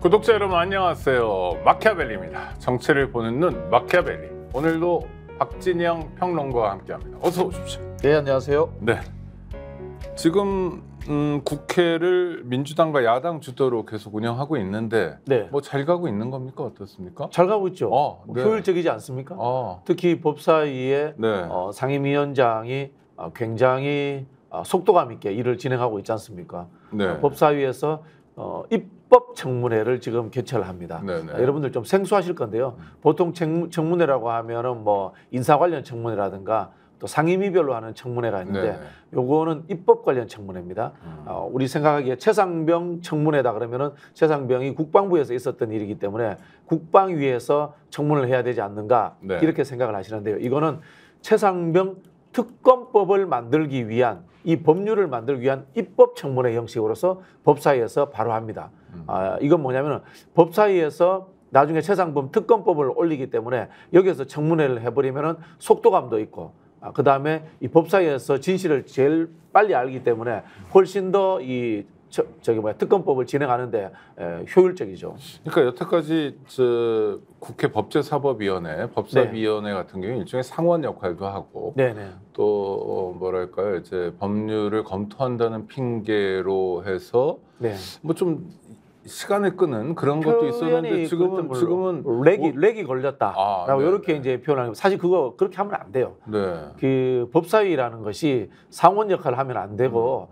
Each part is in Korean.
구독자 여러분 안녕하세요. 마키아벨리입니다. 정치를 보는 눈 마키아벨리. 오늘도 박진영 평론가와 함께합니다. 어서 오십시오. 네, 안녕하세요. 네. 지금 국회를 민주당과 야당 주도로 계속 운영하고 있는데 네. 뭐 잘 가고 있는 겁니까? 어떻습니까? 잘 가고 있죠. 네. 효율적이지 않습니까? 어. 특히 법사위의 네. 상임위원장이 굉장히 속도감 있게 일을 진행하고 있지 않습니까? 네. 법사위에서 입법 청문회를 지금 개최를 합니다. 여러분들 좀 생소하실 건데요. 보통 청문회라고 하면은 뭐 인사 관련 청문회라든가 또 상임위별로 하는 청문회가 있는데 요거는 입법 관련 청문회입니다. 우리 생각하기에 최상병 청문회다 그러면은 최상병이 국방부에서 있었던 일이기 때문에 국방위에서 청문을 해야 되지 않는가 이렇게 생각을 하시는데요. 이거는 최상병 특검법을 만들기 위한 이 법률을 만들기 위한 입법 청문회 형식으로서 법사위에서 바로 합니다. 이건 뭐냐면은 법사위에서 나중에 최상범 특검법을 올리기 때문에 여기에서 청문회를 해버리면은 속도감도 있고 그 다음에 이 법사위에서 진실을 제일 빨리 알기 때문에 훨씬 더 이 특검법을 진행하는데 효율적이죠. 그러니까 여태까지 국회 법제사법위원회, 법사위원회 같은 경우 일종의 상원 역할도 하고, 또 뭐랄까요, 이제 법률을 검토한다는 핑계로 해서 뭐 좀 시간을 끄는 그런 것도 있었는데 지금은 렉이 걸렸다라고 이렇게 이제 표현하는 거. 사실 그거 그렇게 하면 안 돼요. 그 법사위라는 것이 상원 역할을 하면 안 되고.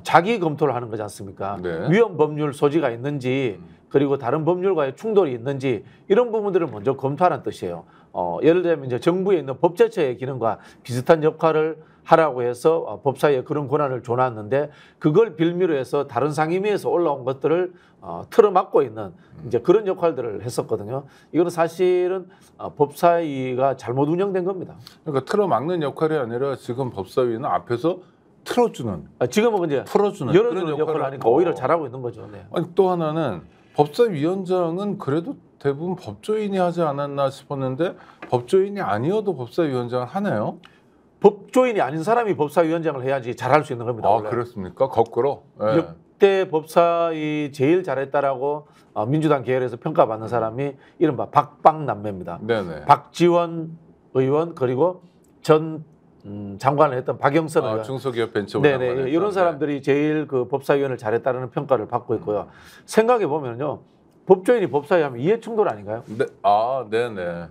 자기 검토를 하는 거지 않습니까? 위헌 법률 소지가 있는지 그리고 다른 법률과의 충돌이 있는지 이런 부분들을 먼저 검토하라는 뜻이에요. 예를 들면 이제 정부에 있는 법제처의 기능과 비슷한 역할을 하라고 해서 법사위에 그런 권한을 줘놨는데 그걸 빌미로 해서 다른 상임위에서 올라온 것들을 틀어막고 있는 이제 그런 역할들을 했었거든요. 이거는 사실은 법사위가 잘못 운영된 겁니다. 그러니까 틀어막는 역할이 아니라 지금 법사위는 앞에서 틀어주는, 지금은 이제 풀어주는 열어주는 역할을 하니까 오히려 잘하고 있는 거죠. 아니, 또 하나는 법사위원장은 그래도 대부분 법조인이 하지 않았나 싶었는데 법조인이 아니어도 법사위원장을 하네요. 법조인이 아닌 사람이 법사위원장을 해야지 잘할 수 있는 겁니다. 원래. 그렇습니까? 거꾸로? 역대 법사위 제일 잘했다라고 민주당 계열에서 평가받는 사람이 이른바 박박남매입니다. 박지원 의원 그리고 전 장관을 했던 박영선 의원, 중소기업 벤처부 이런 사람들이 제일 그 법사위원을 잘했다는 평가를 받고 있고요. 생각해 보면요, 법조인이 법사위하면 이해충돌 아닌가요?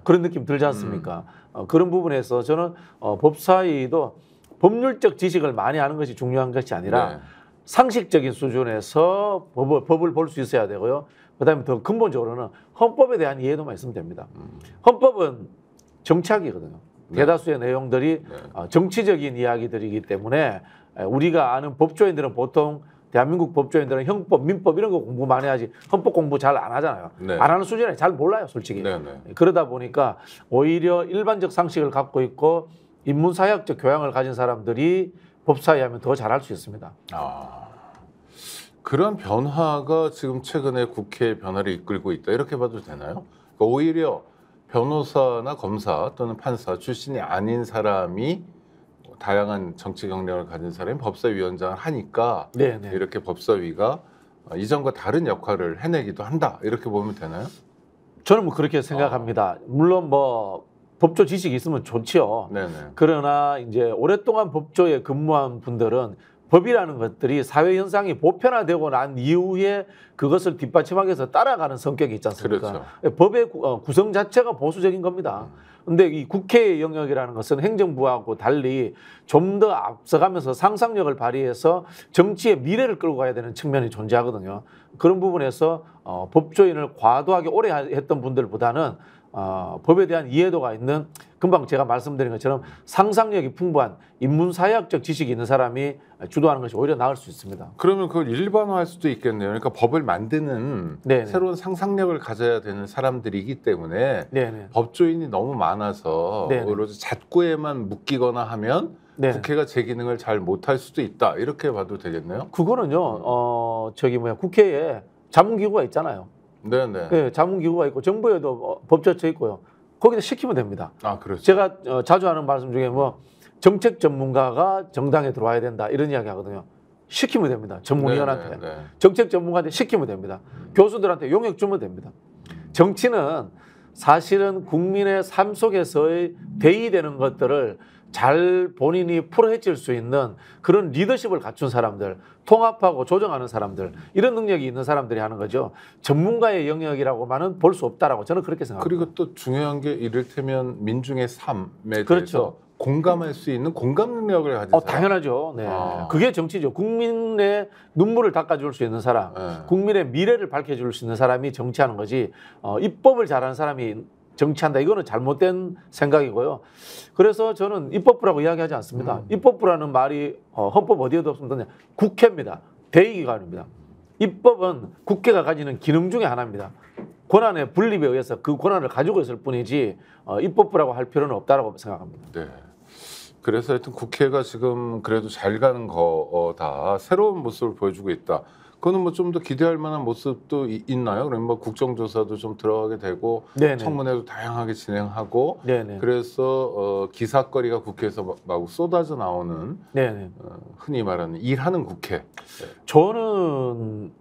그런 느낌 들지 않습니까? 그런 부분에서 저는 법사위도 법률적 지식을 많이 아는 것이 중요한 것이 아니라 상식적인 수준에서 법을 볼 수 있어야 되고요. 그다음에 더 근본적으로는 헌법에 대한 이해도만 있으면 됩니다. 헌법은 정치학이거든요. 대다수의 내용들이 정치적인 이야기들이기 때문에 우리가 아는 법조인들은 보통 대한민국 법조인들은 형법, 민법 이런 거 공부 많이 하지 헌법 공부 잘 안 하잖아요. 안 하는 수준에 잘 몰라요, 솔직히. 그러다 보니까 오히려 일반적 상식을 갖고 있고 인문사회학적 교양을 가진 사람들이 법사위 하면 더 잘할 수 있습니다. 그런 변화가 지금 최근에 국회 변화를 이끌고 있다 이렇게 봐도 되나요? 그러니까 오히려 변호사나 검사 또는 판사 출신이 아닌 사람이 다양한 정치 경력을 가진 사람이 법사위원장을 하니까 이렇게 법사위가 이전과 다른 역할을 해내기도 한다 이렇게 보면 되나요? 저는 뭐 그렇게 생각합니다. 물론 뭐 법조 지식이 있으면 좋지요. 그러나 이제 오랫동안 법조에 근무한 분들은 법이라는 것들이 사회 현상이 보편화되고 난 이후에 그것을 뒷받침하기 위해서 따라가는 성격이 있지 않습니까? 법의 구성 자체가 보수적인 겁니다. 근데 이 국회의 영역이라는 것은 행정부하고 달리 좀 더 앞서가면서 상상력을 발휘해서 정치의 미래를 끌고 가야 되는 측면이 존재하거든요. 그런 부분에서 법조인을 과도하게 오래 했던 분들보다는 법에 대한 이해도가 있는 금방 제가 말씀드린 것처럼 상상력이 풍부한 인문사회학적 지식이 있는 사람이 주도하는 것이 오히려 나을 수 있습니다. 그러면 그걸 일반화할 수도 있겠네요. 그러니까 법을 만드는 새로운 상상력을 가져야 되는 사람들이기 때문에 법조인이 너무 많아서 오로지 잣구에만 묶이거나 하면 국회가 제 기능을 잘 못할 수도 있다 이렇게 봐도 되겠네요. 그거는요. 국회에 자문기구가 있잖아요. 자문기구가 있고 정부에도 법제처 있고요. 거기다 시키면 됩니다. 그렇죠. 제가 자주 하는 말씀 중에 뭐 정책 전문가가 정당에 들어와야 된다 이런 이야기 하거든요. 시키면 됩니다. 전문위원한테. 네, 네, 네. 정책 전문가한테 시키면 됩니다. 교수들한테 용역 주면 됩니다. 정치는 사실은 국민의 삶 속에서의 대의되는 것들을 잘 본인이 풀어헤칠 수 있는 그런 리더십을 갖춘 사람들, 통합하고 조정하는 사람들, 이런 능력이 있는 사람들이 하는 거죠. 전문가의 영역이라고만은 볼 수 없다라고 저는 그렇게 생각합니다. 그리고 또 중요한 게 이를테면 민중의 삶에 그렇죠. 대해서 공감할 수 있는 공감 능력을 가진 사람. 당연하죠. 네. 그게 정치죠. 국민의 눈물을 닦아줄 수 있는 사람, 국민의 미래를 밝혀줄 수 있는 사람이 정치하는 거지. 입법을 잘하는 사람이 정치한다. 이거는 잘못된 생각이고요. 그래서 저는 입법부라고 이야기하지 않습니다. 입법부라는 말이 헌법 어디에도 없습니다. 국회입니다. 대의기관입니다. 입법은 국회가 가지는 기능 중에 하나입니다. 권한의 분립에 의해서 그 권한을 가지고 있을 뿐이지 입법부라고 할 필요는 없다고 생각합니다. 네. 그래서 하여튼 국회가 지금 그래도 잘 가는 거다. 새로운 모습을 보여주고 있다. 그거는 뭐 좀 더 기대할 만한 모습도 있나요? 그러면 뭐 국정조사도 좀 들어가게 되고 네네. 청문회도 다양하게 진행하고 네네. 그래서 기사거리가 국회에서 마구 쏟아져 나오는 흔히 말하는 일하는 국회. 저는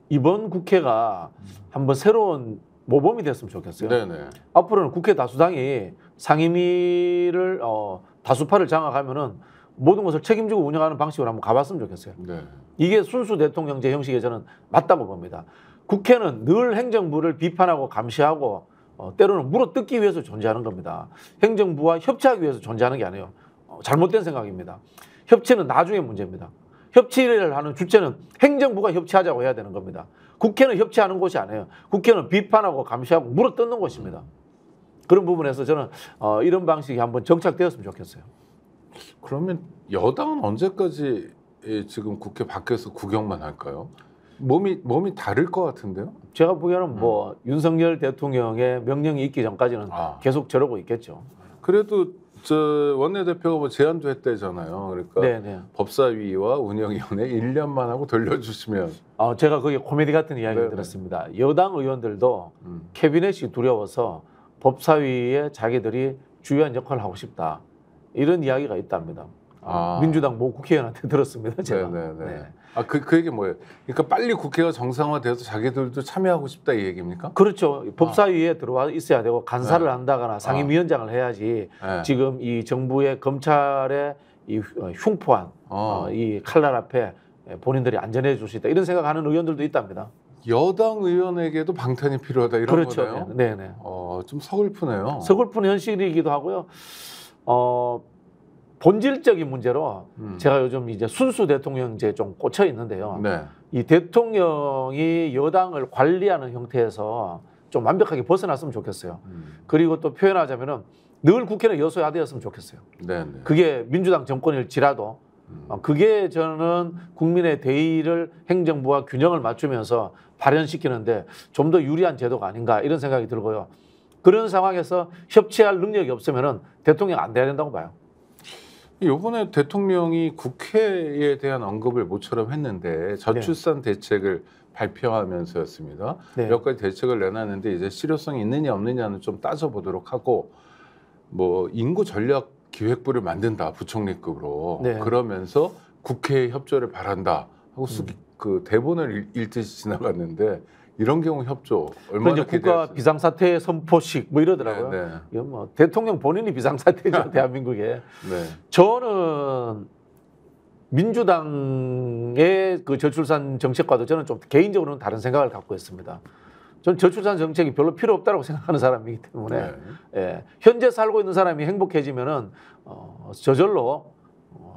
이번 국회가 한번 새로운 모범이 됐으면 좋겠어요. 네네. 앞으로는 국회 다수당이 상임위를 다수파를 장악하면은 모든 것을 책임지고 운영하는 방식으로 한번 가봤으면 좋겠어요. 네. 이게 순수 대통령제 형식에 저는 맞다고 봅니다. 국회는 늘 행정부를 비판하고 감시하고 때로는 물어뜯기 위해서 존재하는 겁니다. 행정부와 협치하기 위해서 존재하는 게 아니에요. 잘못된 생각입니다. 협치는 나중에 문제입니다. 협치를 하는 주체는 행정부가 협치하자고 해야 되는 겁니다. 국회는 협치하는 곳이 아니에요. 국회는 비판하고 감시하고 물어뜯는 곳입니다. 그런 부분에서 저는 이런 방식이 한번 정착되었으면 좋겠어요. 그러면 여당은 언제까지 지금 국회 밖에서 구경만 할까요? 몸이 다를 것 같은데요? 제가 보기에는 뭐 윤석열 대통령의 명령이 있기 전까지는 계속 저러고 있겠죠. 그래도 저 원내대표가 뭐 제안도 했대잖아요. 그러니까 네네. 법사위와 운영위원회 1년만 하고 돌려주시면. 제가 거기 코미디 같은 이야기를 네네. 들었습니다. 여당 의원들도 캐비넷이 두려워서 법사위에 자기들이 주요한 역할을 하고 싶다. 이런 이야기가 있답니다. 민주당 모 국회의원한테 들었습니다. 제가. 네. 그 얘기 뭐예요? 그러니까 빨리 국회가 정상화돼서 자기들도 참여하고 싶다 이 얘기입니까? 그렇죠. 법사위에 들어와 있어야 되고 간사를 한다거나 상임위원장을 해야지 지금 이 정부의 검찰의 이 흉포한 이 칼날 앞에 본인들이 안전해 줄 수 있다. 이런 생각하는 의원들도 있답니다. 여당 의원에게도 방탄이 필요하다 이런 그렇죠. 거네요. 네네. 좀 서글프네요. 서글픈 현실이기도 하고요. 본질적인 문제로 제가 요즘 이제 순수 대통령제에 좀 꽂혀 있는데요. 네. 이 대통령이 여당을 관리하는 형태에서 좀 완벽하게 벗어났으면 좋겠어요. 그리고 또 표현하자면은 늘 국회는 여소야대였으면 좋겠어요. 네. 그게 민주당 정권일지라도 그게 저는 국민의 대의를 행정부와 균형을 맞추면서 발현시키는데 좀 더 유리한 제도가 아닌가 이런 생각이 들고요. 그런 상황에서 협치할 능력이 없으면은 대통령 안 돼야 된다고 봐요. 이번에 대통령이 국회에 대한 언급을 모처럼 했는데 저출산 대책을 발표하면서였습니다. 몇 가지 대책을 내놨는데 이제 실효성이 있느냐 없느냐는 좀 따져보도록 하고 뭐 인구 전략 기획부를 만든다 부총리급으로 그러면서 국회의 협조를 바란다 하고 그 대본을 읽듯이 지나갔는데 이런 경우 협조 얼마나 국가 비상사태 선포식 뭐 이러더라고요. 이건 뭐 대통령 본인이 비상사태죠. 대한민국에. 저는 민주당의 그 저출산 정책과도 저는 좀 개인적으로는 다른 생각을 갖고 있습니다. 저는 저출산 정책이 별로 필요 없다고 생각하는 사람이기 때문에 현재 살고 있는 사람이 행복해지면은 저절로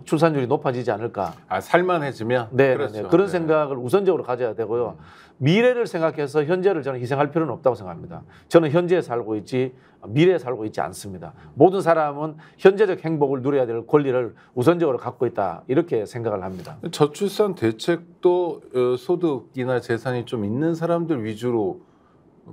출산율이 높아지지 않을까. 살만해지면? 네, 그렇죠. 그런 생각을 우선적으로 가져야 되고요. 미래를 생각해서 현재를 저는 희생할 필요는 없다고 생각합니다. 저는 현재에 살고 있지 미래에 살고 있지 않습니다. 모든 사람은 현재적 행복을 누려야 될 권리를 우선적으로 갖고 있다 이렇게 생각을 합니다. 저출산 대책도 소득이나 재산이 좀 있는 사람들 위주로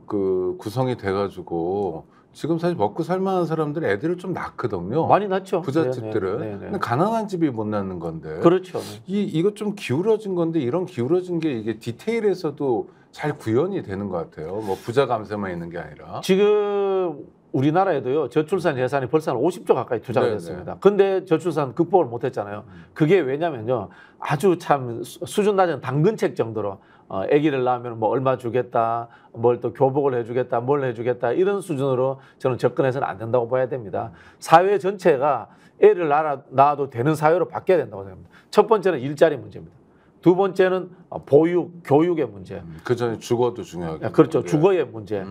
그 구성이 돼가지고 지금 사실 먹고 살만한 사람들은 애들을 좀 낳거든요. 많이 낳죠. 부잣집들은. 근데 가난한 집이 못 낳는 건데. 그렇죠. 이거 좀 기울어진 건데 이런 기울어진 게 이게 디테일에서도 잘 구현이 되는 것 같아요. 뭐 부자 감세만 있는 게 아니라. 지금 우리나라에도요 저출산 예산이 벌써 한 50조 가까이 투자가 네네. 됐습니다. 근데 저출산 극복을 못했잖아요. 그게 왜냐면요 아주 참 수준 낮은 당근책 정도로 아기를 낳으면 뭐 얼마 주겠다, 뭘 또 교복을 해주겠다, 뭘 해주겠다 이런 수준으로 저는 접근해서는 안 된다고 봐야 됩니다. 사회 전체가 애를 낳아도 되는 사회로 바뀌어야 된다고 생각합니다. 첫 번째는 일자리 문제입니다. 두 번째는 보육, 교육의 문제. 그 전에 주거도 중요하고. 그렇죠. 주거의 문제.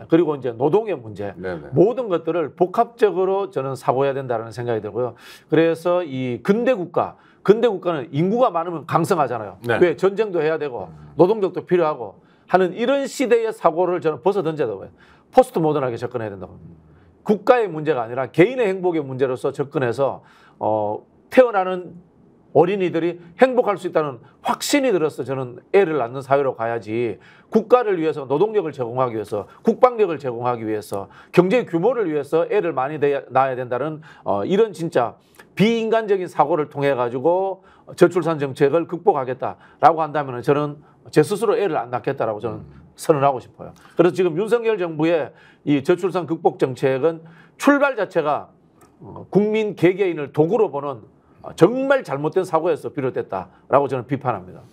그리고 이제 노동의 문제. 네네. 모든 것들을 복합적으로 저는 사고해야 된다는 생각이 들고요. 그래서 이 근대 국가는 인구가 많으면 강성하잖아요. 네. 왜? 전쟁도 해야 되고 노동력도 필요하고 하는 이런 시대의 사고를 저는 벗어던져야 돼요. 포스트 모던하게 접근해야 된다고. 국가의 문제가 아니라 개인의 행복의 문제로서 접근해서 태어나는 어린이들이 행복할 수 있다는 확신이 들어서 저는 애를 낳는 사회로 가야지 국가를 위해서 노동력을 제공하기 위해서 국방력을 제공하기 위해서 경제 규모를 위해서 애를 많이 낳아야 된다는 이런 진짜 비인간적인 사고를 통해 가지고 저출산 정책을 극복하겠다라고 한다면 저는 제 스스로 애를 안 낳겠다라고 저는 선언하고 싶어요. 그래서 지금 윤석열 정부의 이 저출산 극복 정책은 출발 자체가 국민 개개인을 도구로 보는 정말 잘못된 사고에서 비롯됐다라고 저는 비판합니다.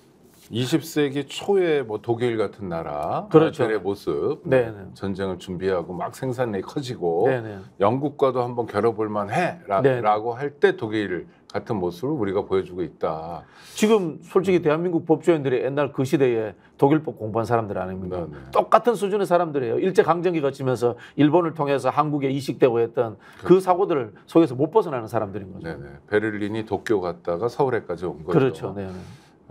20세기 초에 뭐 독일 같은 나라 그렇죠. 들의 모습, 네네. 전쟁을 준비하고 막 생산량이 커지고 네네. 영국과도 한번 겨뤄볼 만해라고 할 때 독일 같은 모습을 우리가 보여주고 있다. 지금 솔직히 대한민국 법조인들이 옛날 그 시대에 독일법 공부한 사람들 아닙니까? 네네. 똑같은 수준의 사람들이에요. 일제강점기 거치면서 일본을 통해서 한국에 이식되고 했던 그 사고들을 속에서 못 벗어나는 사람들인 거죠. 네네. 베를린이 도쿄 갔다가 서울에까지 온 거죠. 그렇죠. 네네.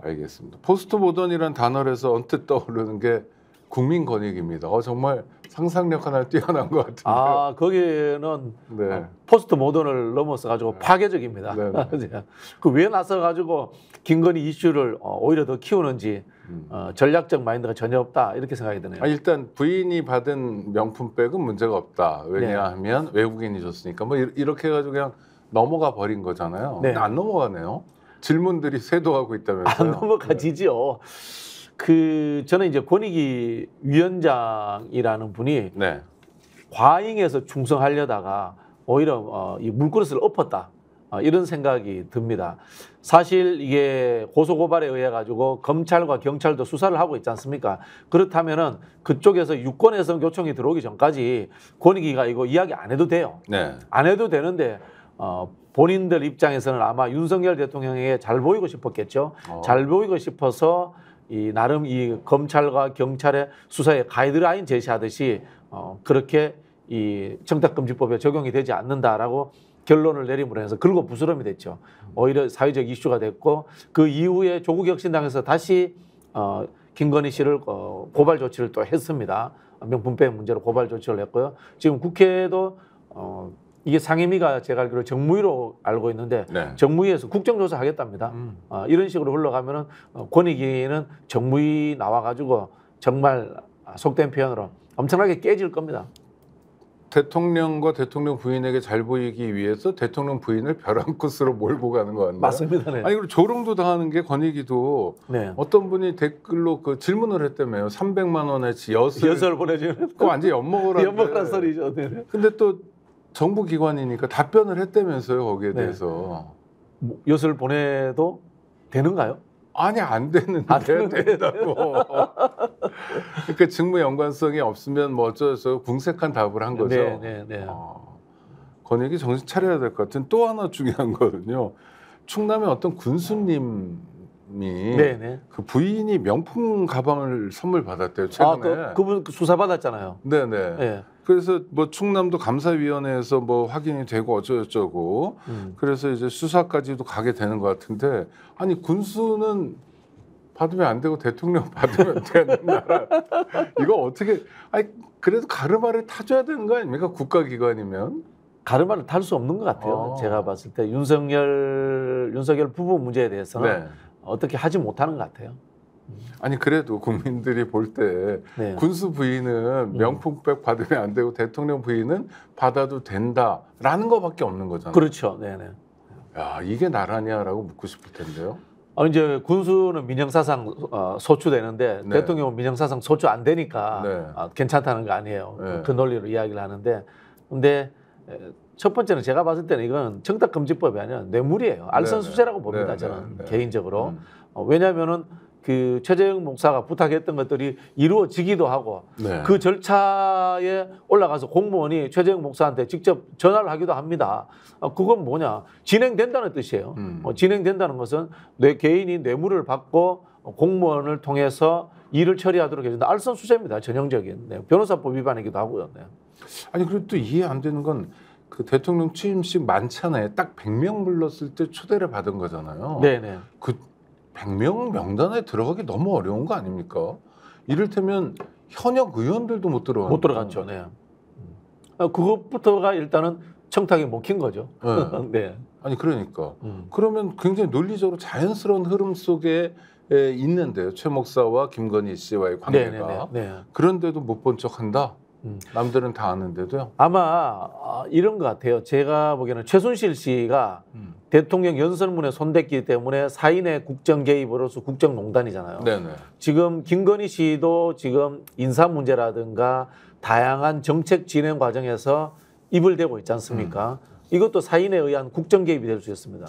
알겠습니다. 포스트 모던이라는 단어에서 언뜻 떠오르는 게 국민 권익입니다. 정말 상상력 하나 뛰어난 것 같은데. 거기는 네. 포스트 모던을 넘어서 가지고 파괴적입니다. 그 왜 나서 가지고 김건희 이슈를 오히려 더 키우는지 전략적 마인드가 전혀 없다 이렇게 생각이 드네요. 일단 부인이 받은 명품백은 문제가 없다. 왜냐하면 외국인이 줬으니까 뭐 이렇게 해가지고 그냥 넘어가 버린 거잖아요. 네. 근데 안 넘어가네요. 질문들이 쇄도하고 있다면서요. 안 넘어가지죠. 저는 이제 권익위 위원장이라는 분이 네. 과잉해서 충성하려다가 오히려 이 물그릇을 엎었다. 이런 생각이 듭니다. 사실 이게 고소고발에 의해 가지고 검찰과 경찰도 수사를 하고 있지 않습니까? 그렇다면은 그쪽에서 유권해석 요청이 들어오기 전까지 권익위가 이거 이야기 안 해도 돼요. 네. 안 해도 되는데 본인들 입장에서는 아마 윤석열 대통령에게 잘 보이고 싶었겠죠. 잘 보이고 싶어서 나름 이 검찰과 경찰의 수사에 가이드라인 제시하듯이 그렇게 이 청탁금지법에 적용이 되지 않는다라고 결론을 내림으로 해서 긁어 부스럼이 됐죠. 오히려 사회적 이슈가 됐고 그 이후에 조국혁신당에서 다시 김건희 씨를 고발 조치를 또 했습니다. 명품백 문제로 고발 조치를 했고요. 지금 국회도 이게 상임위가 제가 알기로 정무위로 알고 있는데 네. 정무위에서 국정조사 하겠답니다. 이런 식으로 흘러가면은 권익위는 정무위 나와가지고 정말 속된 표현으로 엄청나게 깨질 겁니다. 대통령과 대통령 부인에게 잘 보이기 위해서 대통령 부인을 벼랑 끝으로 몰고 가는 거 같나요? 맞습니다. 네. 아니 그리고 조롱도 당하는 게 권익위도 네. 어떤 분이 댓글로 그 질문을 했다며요. 300만 원어치 엿을 보내주는 그거 완전 엿먹으라는 엿먹으란 소리죠. 네. 근데 또 정부 기관이니까 답변을 했다면서요. 거기에 대해서. 뭐, 엿을 보내도 되는가요? 아니 안 되는데 된다고. 그러니까 직무 연관성이 없으면 뭐 어쩌서 궁색한 답을 한 거죠. 네. 권익위 정신 차려야 될 것 같은 또 하나 중요한 거는요. 충남의 어떤 군수님이 그 부인이 명품 가방을 선물 받았대요. 최근에. 그분 수사 받았잖아요. 네네. 네. 그래서 뭐 충남도 감사위원회에서 뭐 확인이 되고 어쩌고저쩌고 그래서 이제 수사까지도 가게 되는 것 같은데 아니 군수는 받으면 안 되고 대통령 받으면 되는 나라 이거 어떻게 아니 그래도 가르마를 타줘야 되는 거 아닙니까 국가기관이면 가르마를 탈 수 없는 것 같아요. 제가 봤을 때 윤석열 부부 문제에 대해서는 어떻게 하지 못하는 것 같아요. 아니 그래도 국민들이 볼 때 군수 부인은 명품백 받으면 안 되고 대통령 부인은 받아도 된다라는 거밖에 없는 거잖아요. 그렇죠. 네네. 야 이게 나라냐라고 묻고 싶을 텐데요. 이제 군수는 민형사상 소추되는데 대통령은 민형사상 소추 안 되니까 괜찮다는 거 아니에요. 그 논리로 이야기를 하는데 근데 첫 번째는 제가 봤을 때는 이건 청탁금지법이 아니라 뇌물이에요. 알선수재라고 봅니다. 저는 개인적으로. 왜냐하면은 그 최재형 목사가 부탁했던 것들이 이루어지기도 하고 그 절차에 올라가서 공무원이 최재형 목사한테 직접 전화를 하기도 합니다. 그건 뭐냐? 진행된다는 뜻이에요. 진행된다는 것은 내 개인이 뇌물을 받고 공무원을 통해서 일을 처리하도록 해준다. 알선수재입니다. 전형적인. 변호사법 위반이기도 하고요. 아니 그리고 또 이해 안 되는 건 그 대통령 취임식 만찬에 딱 100명 불렀을 때 초대를 받은 거잖아요. 네네. 그 100명 명단에 들어가기 너무 어려운 거 아닙니까? 이를테면 현역 의원들도 못 들어가요. 못 들어갔죠. 네. 그것부터가 일단은 청탁이 먹힌 거죠. 네. 네. 아니 그러니까 그러면 굉장히 논리적으로 자연스러운 흐름 속에 있는데요. 최 목사와 김건희 씨와의 관계가. 그런데도 못 본 척한다. 남들은 다 아는데도요. 아마 이런 것 같아요. 제가 보기에는 최순실 씨가 대통령 연설문에 손댔기 때문에 사인의 국정 개입으로서 국정농단이잖아요. 네네. 지금 김건희 씨도 지금 인사 문제라든가 다양한 정책 진행 과정에서 입을 대고 있지 않습니까? 이것도 사인에 의한 국정 개입이 될 수 있습니다.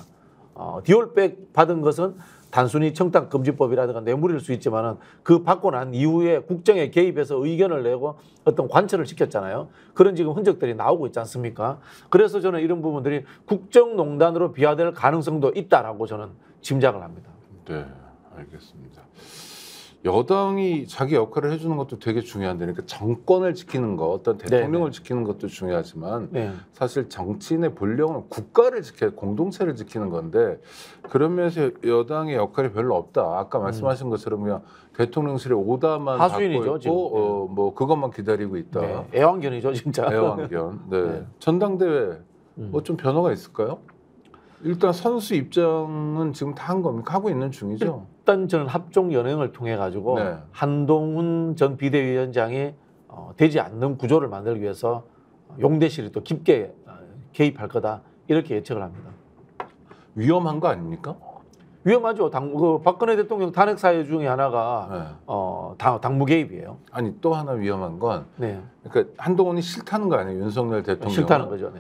디올백 받은 것은 단순히 청탁금지법이라든가 뇌물일 수 있지만은 그 받고 난 이후에 국정에 개입해서 의견을 내고 어떤 관철을 시켰잖아요. 그런 지금 흔적들이 나오고 있지 않습니까? 그래서 저는 이런 부분들이 국정농단으로 비화될 가능성도 있다라고 저는 짐작을 합니다. 네, 알겠습니다. 여당이 자기 역할을 해주는 것도 되게 중요한데, 그러니까 정권을 지키는 것, 어떤 대통령을 지키는 것도 중요하지만 사실 정치인의 본령은 국가를 공동체를 지키는 건데 그런 면에서 여당의 역할이 별로 없다. 아까 말씀하신 것처럼 그냥 대통령실에 오다만 하수인이죠, 받고 있고 뭐 그것만 기다리고 있다. 애완견이죠, 진짜. 애완견. 전당대회 뭐 좀 변화가 있을까요? 일단 선수 입장은 지금 다 한 겁니까? 하고 있는 중이죠. 일단 저는 합종 연행을 통해 가지고 한동훈 전 비대위원장이 되지 않는 구조를 만들기 위해서 용대실이 또 깊게 개입할 거다 이렇게 예측을 합니다. 위험한 거 아닙니까? 위험하죠. 박근혜 대통령 탄핵 사유 중에 하나가 당무 개입이에요. 아니 또 하나 위험한 건 그러니까 한동훈이 싫다는 거 아니에요, 윤석열 대통령. 싫다는 거죠.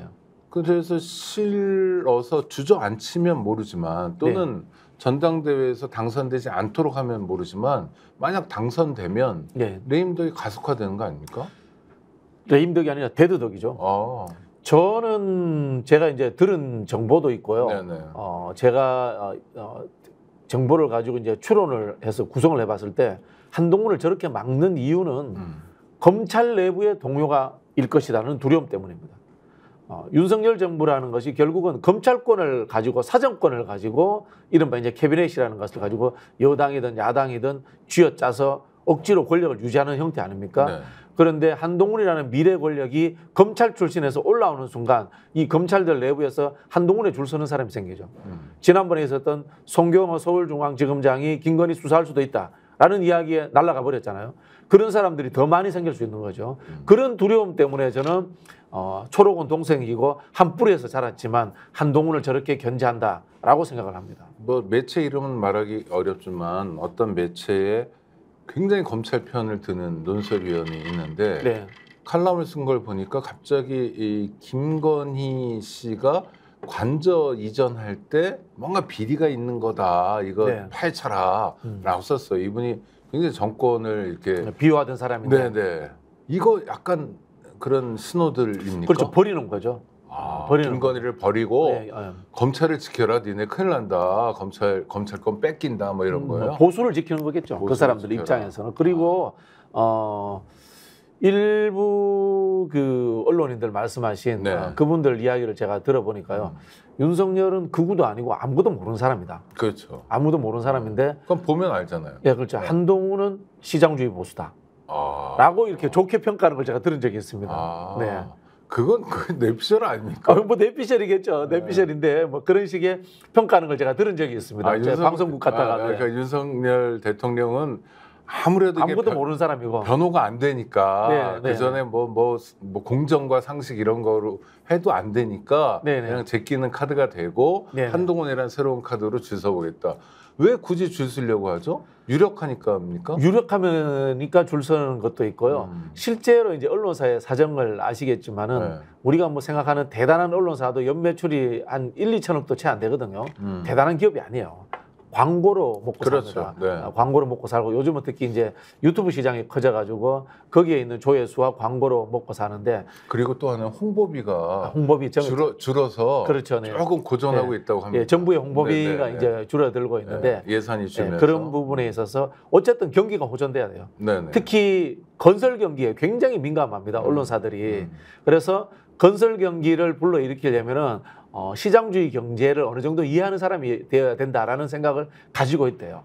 그래서 실어서 주저앉히면 모르지만 또는 전당대회에서 당선되지 않도록 하면 모르지만 만약 당선되면 레임덕이 가속화되는 거 아닙니까? 레임덕이 아니라 대드덕이죠. 저는 제가 이제 들은 정보도 있고요. 제가 정보를 가지고 이제 추론을 해서 구성을 해봤을 때 한동훈을 저렇게 막는 이유는 검찰 내부의 동요가 일 것이라는 두려움 때문입니다. 윤석열 정부라는 것이 결국은 검찰권을 가지고 사정권을 가지고 이른바 이제 캐비넷이라는 것을 가지고 여당이든 야당이든 쥐어짜서 억지로 권력을 유지하는 형태 아닙니까? 그런데 한동훈이라는 미래 권력이 검찰 출신에서 올라오는 순간 이 검찰들 내부에서 한동훈에 줄 서는 사람이 생기죠. 지난번에 있었던 송경호 서울중앙지검장이 김건희 수사할 수도 있다라는 이야기에 날아가 버렸잖아요. 그런 사람들이 더 많이 생길 수 있는 거죠. 그런 두려움 때문에 저는 초록은 동생이고 한 뿌리에서 자랐지만 한동훈을 저렇게 견제한다라고 생각을 합니다. 뭐 매체 이름은 말하기 어렵지만 어떤 매체에 굉장히 검찰 편을 드는 논설위원이 있는데 칼럼을 쓴 걸 보니까 갑자기 이 김건희 씨가 관저 이전할 때 뭔가 비리가 있는 거다. 이거 파헤쳐라라고 썼어요. 이분이 굉장히 정권을 이렇게 비호하던 사람인데. 이거 약간 그런 신호들입니까? 그렇죠. 버리는 거죠. 김건희를 버리고 검찰을 지켜라. 니네 큰일 난다. 검찰권 뺏긴다. 뭐 이런 거예요. 보수를 지키는 거겠죠. 그 사람들 입장에서는. 그리고 일부 그 언론인들 말씀하신 그분들 이야기를 제가 들어보니까요. 윤석열은 극우도 아니고 아무것도 모르는 사람이다. 그렇죠. 아무도 모르는 사람인데. 그럼 보면 알잖아요. 그렇죠. 한동훈은 시장주의 보수다. 라고 이렇게 좋게 평가하는 걸 제가 들은 적이 있습니다. 그건 그 뇌피셜 아닙니까? 뭐 뇌피셜이겠죠. 뇌피셜인데 뭐 그런 식의 평가하는 걸 제가 들은 적이 있습니다. 제가 방송국 갔다가. 그러니까 윤석열 대통령은 아무래도 아무것도 모르는 사람이고 변호가 안 되니까 그 전에 뭐 공정과 상식 이런 거로 해도 안 되니까 그냥 제끼는 카드가 되고 한동훈이라는 새로운 카드로 주워보겠다. 왜 굳이 줄 서려고 하죠? 유력하니까입니까? 유력하니까 줄 서는 것도 있고요. 실제로 이제 언론사의 사정을 아시겠지만은 네. 우리가 뭐 생각하는 대단한 언론사도 연매출이 한 1, 2천억도 채 안 되거든요. 대단한 기업이 아니에요. 광고로 먹고 그렇죠. 삽니다. 네. 광고로 먹고 살고 요즘은 특히 이제 유튜브 시장이 커져가지고 거기에 있는 조회수와 광고로 먹고 사는데 그리고 또 하나 홍보비가 홍보비 줄어서 그렇죠, 네. 조금 고전하고 네. 있다고 합니다. 예, 정부의 홍보비가 네네네. 이제 줄어들고 있는데 예산이 줄면서 그런 부분에 있어서 어쨌든 경기가 호전돼야 돼요. 네네. 특히 건설 경기에 굉장히 민감합니다. 언론사들이. 그래서 건설 경기를 불러일으키려면은 시장주의 경제를 어느 정도 이해하는 사람이 되어야 된다라는 생각을 가지고 있대요.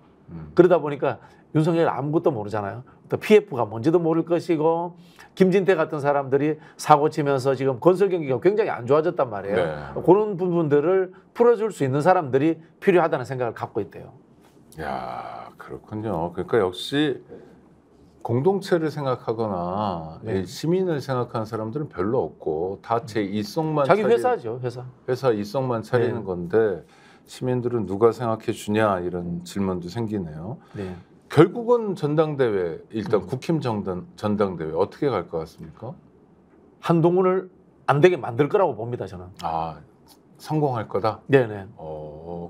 그러다 보니까 윤석열 아무것도 모르잖아요. 또 PF가 뭔지도 모를 것이고 김진태 같은 사람들이 사고 치면서 지금 건설 경기가 굉장히 안 좋아졌단 말이에요. 네. 그런 부분들을 풀어줄 수 있는 사람들이 필요하다는 생각을 갖고 있대요. 야, 그렇군요. 그러니까 역시 공동체를 생각하거나 네. 시민을 생각하는 사람들은 별로 없고 다 제 이성만 자기 회사죠, 회사 이성만 차리는 네. 건데 시민들은 누가 생각해 주냐 이런 질문도 생기네요. 네. 결국은 전당대회 일단 국힘 전당대회 어떻게 갈 것 같습니까? 한동훈을 안 되게 만들 거라고 봅니다, 저는. 아, 성공할 거다. 네네.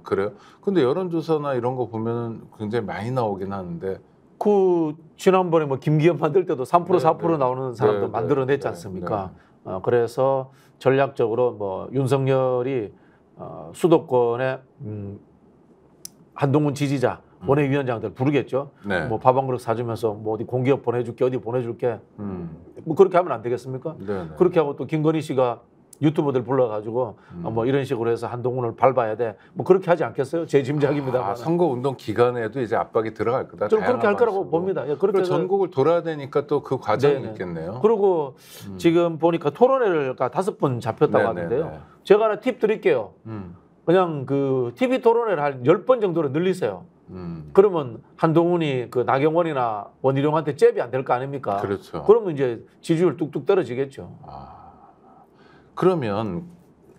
그래요? 근데 여론조사나 이런 거 보면은 굉장히 많이 나오긴 하는데. 그 지난번에 뭐 김기현 만들 때도 3% 네, 4% 네. 나오는 사람도 네, 만들어냈지 네, 않습니까? 그래서 전략적으로 뭐 윤석열이 수도권의 한동훈 지지자 원외위원장들 부르겠죠. 네. 뭐 밥 한 그릇 사주면서 뭐 어디 공기업 보내줄게 어디 보내줄게. 뭐 그렇게 하면 안 되겠습니까? 네, 네. 그렇게 하고 또 김건희 씨가 유튜버들 불러가지고 뭐 이런 식으로 해서 한동훈을 밟아야 돼. 뭐 그렇게 하지 않겠어요? 제 짐작입니다. 선거운동 기간에도 이제 압박이 들어갈 거다. 저는 그렇게 할 거라고 봅니다. 예, 그리고 전국을 돌아야 되니까 또 그 과정이 네네. 있겠네요. 그리고 지금 보니까 토론회를 5번 잡혔다고 네네네. 하는데요. 제가 하나 팁 드릴게요. 그냥 그 TV 토론회를 한 10번 정도로 늘리세요. 그러면 한동훈이 그 나경원이나 원희룡한테 잽이 안 될 거 아닙니까? 그렇죠. 그러면 이제 지지율 뚝뚝 떨어지겠죠.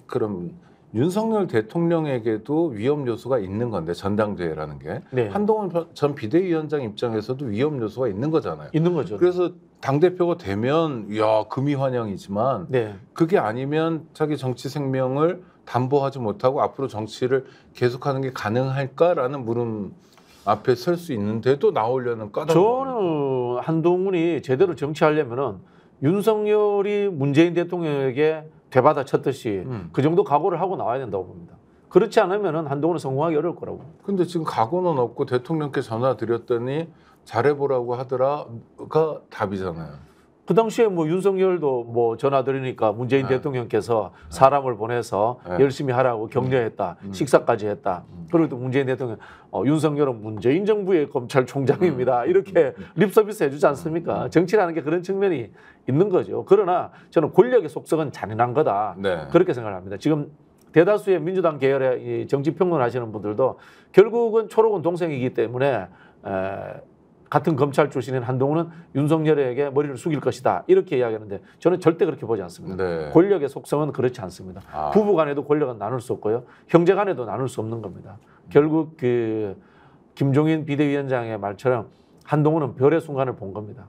그럼 윤석열 대통령에게도 위험 요소가 있는 건데 전당대회라는 게 네. 한동훈 전 비대위원장 입장에서도 위험 요소가 있는 거잖아요. 있는 거죠. 그래서 당 대표가 되면 야 금이 환영이지만 네. 그게 아니면 자기 정치 생명을 담보하지 못하고 앞으로 정치를 계속하는 게 가능할까라는 물음 앞에 설 수 있는데도 나오려는 까닭. 저는 한동훈이 제대로 정치하려면은 윤석열이 문재인 대통령에게 되받아 쳤듯이 그 정도 각오를 하고 나와야 된다고 봅니다. 그렇지 않으면은 한동훈은 성공하기 어려울 거라고. 근데 지금 각오는 없고 대통령께 전화 드렸더니 잘해보라고 하더라가 답이잖아요. 그 당시에 뭐 윤석열도 뭐 전화 드리니까 문재인 대통령께서 사람을 보내서 열심히 하라고 격려했다. 식사까지 했다. 그리고 또 문재인 대통령 윤석열은 문재인 정부의 검찰총장입니다. 이렇게 립서비스 해주지 않습니까? 정치라는 게 그런 측면이 있는 거죠. 그러나 저는 권력의 속성은 잔인한 거다. 네. 그렇게 생각을 합니다. 지금 대다수의 민주당 계열의 이 정치평론 하시는 분들도 결국은 초록은 동생이기 때문에 같은 검찰 출신인 한동훈은 윤석열에게 머리를 숙일 것이다. 이렇게 이야기하는데 저는 절대 그렇게 보지 않습니다. 네. 권력의 속성은 그렇지 않습니다. 부부 간에도 권력은 나눌 수 없고요. 형제 간에도 나눌 수 없는 겁니다. 결국 그 김종인 비대위원장의 말처럼 한동훈은 별의 순간을 본 겁니다.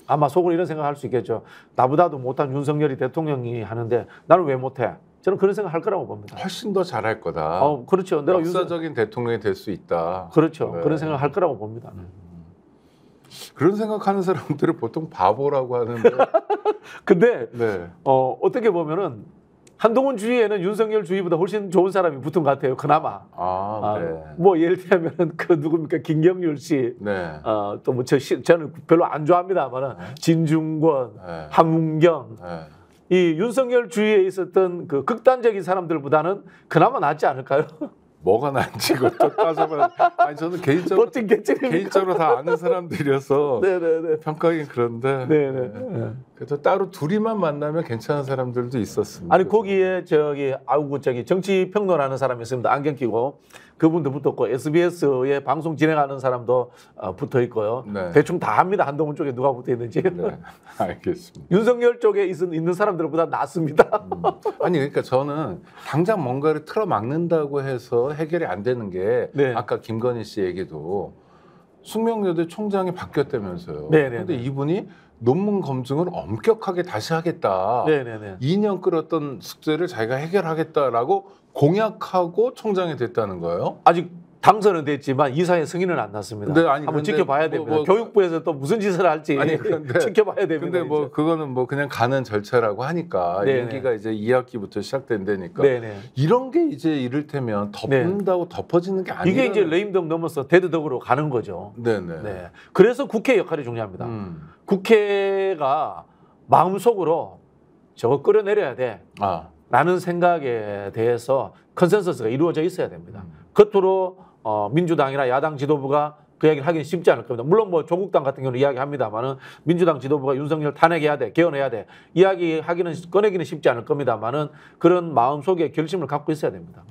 아마 속으로 이런 생각할 수 있겠죠. 나보다도 못한 윤석열이 대통령이 하는데 나는 왜 못해? 저는 그런 생각 할 거라고 봅니다. 훨씬 더 잘할 거다. 그렇죠. 내가 역사적인 대통령이 될 수 있다. 그렇죠. 네. 그런 생각 할 거라고 봅니다. 그런 생각하는 사람들을 보통 바보라고 하는데. 근데 네. 어떻게 보면은 한동훈 주위에는 윤석열 주위보다 훨씬 좋은 사람이 붙은 것 같아요. 그나마. 네. 뭐 예를 들면 그 누굽니까 김경률 씨. 네. 또 뭐 저는 별로 안 좋아합니다만은 진중권, 네. 함문경. 네. 이 윤석열 주위에 있었던 그 극단적인 사람들보다는 그나마 낫지 않을까요? 뭐가 난지 그것도 따져봐야. 아니 저는 개인적으로 다 아는 사람들이어서 네네네. 평가하긴 그런데. 네네. 그래도 따로 둘이만 만나면 괜찮은 사람들도 있었습니다. 아니 거기에 저기 정치 평론하는 사람이 있습니다. 안경 끼고 그분도 붙었고 SBS의 방송 진행하는 사람도 붙어 있고요. 네. 대충 다 합니다. 한동훈 쪽에 누가 붙어 있는지. 네. 알겠습니다. 윤석열 쪽에 있는 사람들보다 낫습니다. 아니 그러니까 저는 당장 뭔가를 틀어막는다고 해서 해결이 안 되는 게 네. 아까 김건희 씨 얘기도 숙명여대 총장이 바뀌었다면서요. 네, 네, 그런데 네. 이분이 논문 검증을 엄격하게 다시 하겠다. 네네네. 2년 끌었던 숙제를 자기가 해결하겠다라고 공약하고 총장이 됐다는 거예요. 아직 당선은 됐지만 이사의 승인은 안 났습니다. 근데 아니, 한번 근데 지켜봐야 됩니다. 교육부에서 또 무슨 짓을 할지 아니, 근데- 지켜봐야 됩니다. 근데 뭐 이제. 그거는 뭐 그냥 가는 절차라고 하니까 네네. 임기가 이제 2학기부터 시작된다니까 네네. 이런 게 이제 이를테면 덮는다고 덮어지는 게 아니라 이게 이제 레임덕 넘어서 데드덕으로 가는 거죠. 네네. 네. 그래서 국회 역할이 중요합니다. 국회가 마음속으로 저거 끌어내려야 돼. 아, 라는 생각에 대해서 컨센서스가 이루어져 있어야 됩니다. 겉으로 민주당이나 야당 지도부가 그 이야기를 하기는 쉽지 않을 겁니다. 물론 뭐 조국당 같은 경우는 이야기합니다만은 민주당 지도부가 윤석열 탄핵해야 돼, 개헌해야 돼 이야기하기는 꺼내기는 쉽지 않을 겁니다만은 그런 마음속에 결심을 갖고 있어야 됩니다.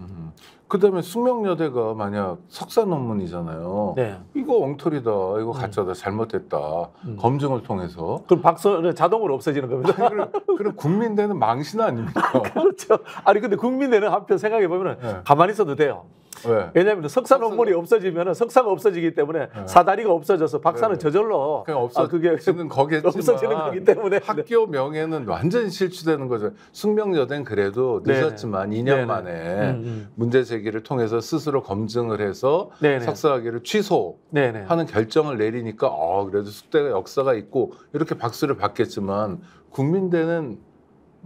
그다음에 숙명여대가 만약 석사 논문이잖아요. 네. 이거 엉터리다, 이거 가짜다, 잘못됐다. 검증을 통해서. 그럼 박선은 자동으로 없어지는 겁니다. 그럼 국민대는 망신 아닙니까? 그렇죠. 아니 근데 국민대는 한편 생각해 보면은 네. 가만히 있어도 돼요. 왜? 왜냐하면 석사 논문이 없어지면 석사가 없어지기 때문에 사다리가 없어져서 박사는 네. 저절로 그냥 그게 없어지는 거겠지만 없어지는 거기 때문에 학교 명예는 완전히 실추되는 거죠. 숙명여대는 그래도 네네. 늦었지만 2년 네네. 만에 문제 제기를 통해서 스스로 검증을 해서 네네. 석사학위를 취소하는 네네. 결정을 내리니까 그래도 숙대가 역사가 있고 이렇게 박수를 받겠지만 국민대는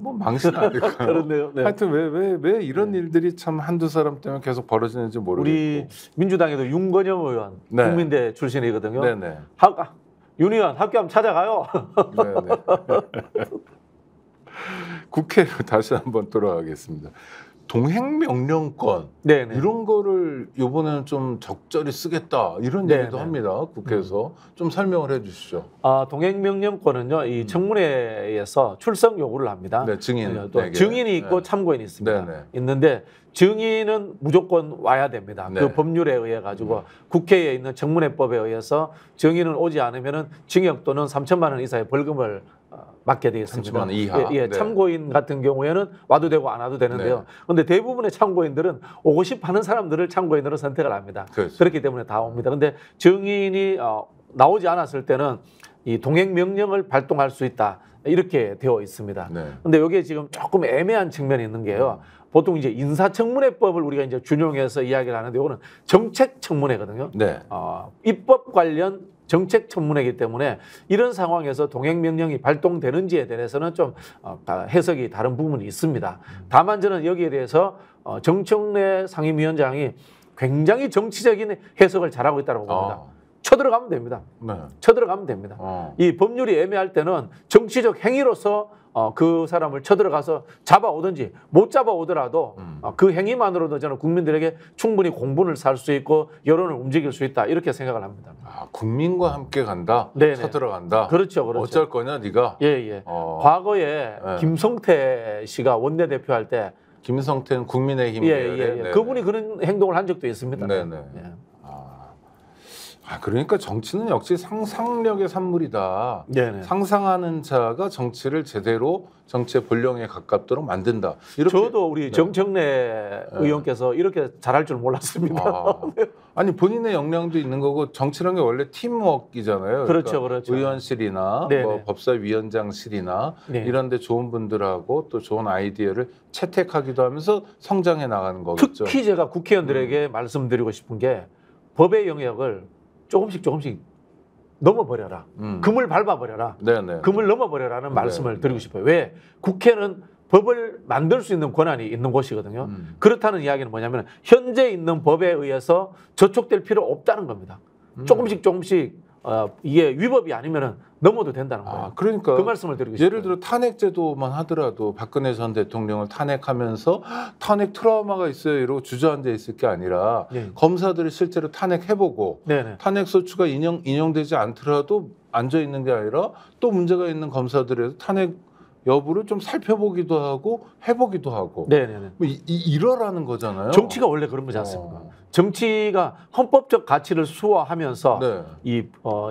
뭐 망신 아닐까요? 그렇네요. 네. 하여튼 왜 이런 일들이 참 한두 사람 때문에 계속 벌어지는지 모르겠고. 우리 민주당에도 윤건영 의원 네. 국민대 출신이거든요. 네네. 윤 의원 학교 한번 찾아가요. 네네. 국회로 다시 한번 돌아가겠습니다. 동행명령권 네네. 이런 거를 이번에는 좀 적절히 쓰겠다 이런 네네. 얘기도 합니다. 국회에서 좀 설명을 해주시죠. 동행명령권은요, 이 청문회에서 출석 요구를 합니다. 네, 증인. 또 증인이 있고 네. 참고인이 있습니다. 네네. 있는데 증인은 무조건 와야 됩니다. 네. 그 법률에 의해 가지고 국회에 있는 청문회법에 의해서 증인은 오지 않으면은 징역 또는 3천만 원 이상의 벌금을 맞게 되어 있습니다. 3천만 원 이하. 예, 네. 참고인 같은 경우에는 와도 되고 안 와도 되는데요. 네. 그런데 대부분의 참고인들은 오고 싶어 하는 사람들을 참고인으로 선택을 합니다. 그렇죠. 그렇기 때문에 다 옵니다. 근데 증인이 나오지 않았을 때는 이 동행 명령을 발동할 수 있다. 이렇게 되어 있습니다. 네. 근데 여기에 지금 조금 애매한 측면이 있는 게요. 보통 이제 인사청문회법을 우리가 이제 준용해서 이야기를 하는데 이거는 정책청문회거든요. 네. 입법 관련 정책청문회이기 때문에 이런 상황에서 동행명령이 발동되는지에 대해서는 좀 해석이 다른 부분이 있습니다. 다만 저는 여기에 대해서 정청래 상임위원장이 굉장히 정치적인 해석을 잘하고 있다고 봅니다. 쳐들어가면 됩니다. 네. 쳐들어가면 됩니다. 이 법률이 애매할 때는 정치적 행위로서 그 사람을 쳐들어가서 잡아오든지 못 잡아오더라도 그 행위만으로도 저는 국민들에게 충분히 공분을 살 수 있고 여론을 움직일 수 있다 이렇게 생각을 합니다. 국민과 함께 간다. 네네. 쳐들어간다. 그렇죠, 그렇죠. 어쩔 거냐 네가. 예. 과거에 네. 김성태 씨가 원내대표 할 때 김성태는 국민의힘 예. 그분이 그런 행동을 한 적도 있습니다. 네네. 예. 그러니까 정치는 역시 상상력의 산물이다. 네네. 상상하는 자가 정치를 제대로 정치의 본령에 가깝도록 만든다. 이렇게. 저도 우리 정청래 의원께서 이렇게 잘할 줄 몰랐습니다. 아니 본인의 역량도 있는 거고 정치라는 게 원래 팀워크이잖아요. 그렇죠, 그러니까 그렇죠. 의원실이나 네네. 뭐 법사위원장실이나 네. 이런 데 좋은 분들하고 또 좋은 아이디어를 채택하기도 하면서 성장해 나가는 거겠죠. 특히 제가 국회의원들에게 말씀드리고 싶은 게 법의 영역을 조금씩 넘어버려라. 금을 밟아버려라. 네네. 금을 넘어버려라는 말씀을 네. 드리고 싶어요. 왜? 국회는 법을 만들 수 있는 권한이 있는 곳이거든요. 그렇다는 이야기는 뭐냐면 현재 있는 법에 의해서 저촉될 필요 없다는 겁니다. 조금씩 이게 위법이 아니면은 넘어도 된다는 거예요. 그러니까 그 말씀을 드리고 싶어요. 예를 들어 탄핵제도만 하더라도 박근혜 전 대통령을 탄핵하면서 탄핵 트라우마가 있어요 이러고 주저앉아 있을 게 아니라 네. 검사들이 실제로 탄핵해보고 네네. 탄핵 소추가 인용되지 않더라도 앉아 있는 게 아니라 또 문제가 있는 검사들에서 탄핵 여부를 좀 살펴보기도 하고 해보기도 하고 네네네. 뭐 이러라는 거잖아요. 정치가 원래 그런 거지 않습니까? 정치가 헌법적 가치를 수호하면서 네. 이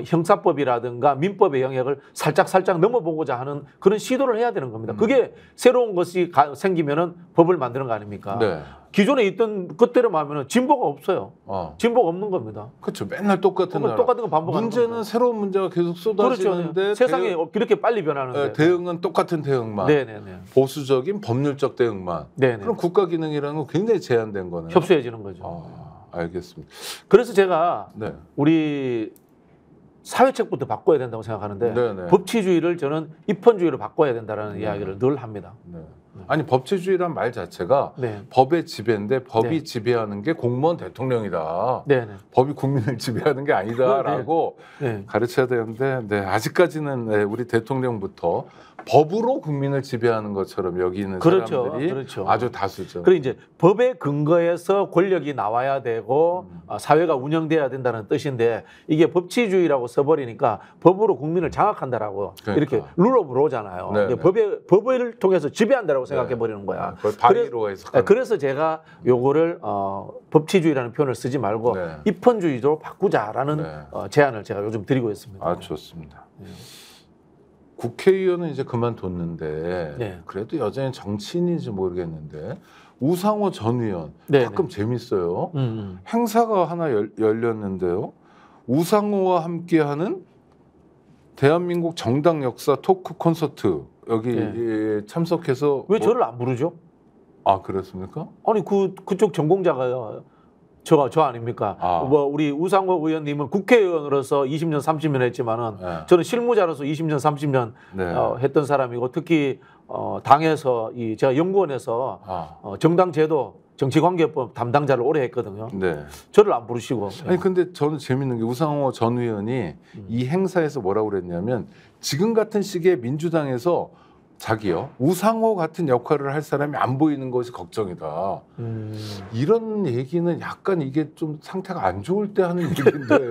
형사법이라든가 민법의 영역을 살짝 넘어보고자 하는 그런 시도를 해야 되는 겁니다. 그게 새로운 것이 생기면은 법을 만드는 거 아닙니까? 네. 기존에 있던 것대로만 하면은 진보가 없어요. 진보가 없는 겁니다. 그렇죠. 맨날 똑같은 거 반복하는 문제는 겁니다. 새로운 문제가 계속 쏟아지는데 그렇죠. 세상이 그렇게 빨리 변하는데 대응은 똑같은 대응만. 네네네. 보수적인 법률적 대응만. 네네. 그럼 국가 기능이라는 건 굉장히 제한된 거네요. 협소해지는 거죠. 알겠습니다. 그래서 제가 네. 우리 사회책부터 바꿔야 된다고 생각하는데 네네. 법치주의를 저는 입헌주의로 바꿔야 된다는 이야기를 늘 합니다. 네. 아니 법치주의란 말 자체가 네. 법의 지배인데 법이 네. 지배하는 게 공무원 대통령이다. 네네. 법이 국민을 지배하는 게 아니다라고 네. 가르쳐야 되는데 아직까지는 우리 대통령부터 법으로 국민을 지배하는 것처럼 여기는 그렇죠. 사람들이 그렇죠. 아주 다수죠. 그리고 이제 법의 근거에서 권력이 나와야 되고 사회가 운영돼야 된다는 뜻인데 이게 법치주의라고 써버리니까 법으로 국민을 장악한다라고 그러니까. 이렇게 룰 오브 로잖아요. 네네. 법을 통해서 지배한다라고 생각해 버리는 거야. 그걸 방위로 해서 그래서 제가 요거를 법치주의라는 표현을 쓰지 말고 네. 입헌주의로 바꾸자라는 네. 제안을 제가 요즘 드리고 있습니다. 좋습니다. 국회의원은 이제 그만뒀는데 네. 그래도 여전히 정치인인지 모르겠는데 우상호 전 의원 네, 가끔 재밌어요. 행사가 하나 열렸는데요. 우상호와 함께하는 대한민국 정당 역사 토크 콘서트 여기 참석해서 왜 저를 안 부르죠? 그렇습니까? 아니 그쪽 전공자가 저 아닙니까? 뭐 우리 우상호 의원님은 국회의원으로서 20년 30년 했지만은 저는 실무자로서 20년 30년 했던 사람이고 특히 당에서 제가 연구원에서 정당 제도 정치관계법 담당자를 오래 했거든요. 네. 저를 안 부르시고. 아니 근데 저는 재밌는 게 우상호 전 의원이 이 행사에서 뭐라고 그랬냐면 지금 같은 시기에 민주당에서 자기요 우상호 같은 역할을 할 사람이 안 보이는 것이 걱정이다. 이런 얘기는 약간 이게 좀 상태가 안 좋을 때 하는 얘기인데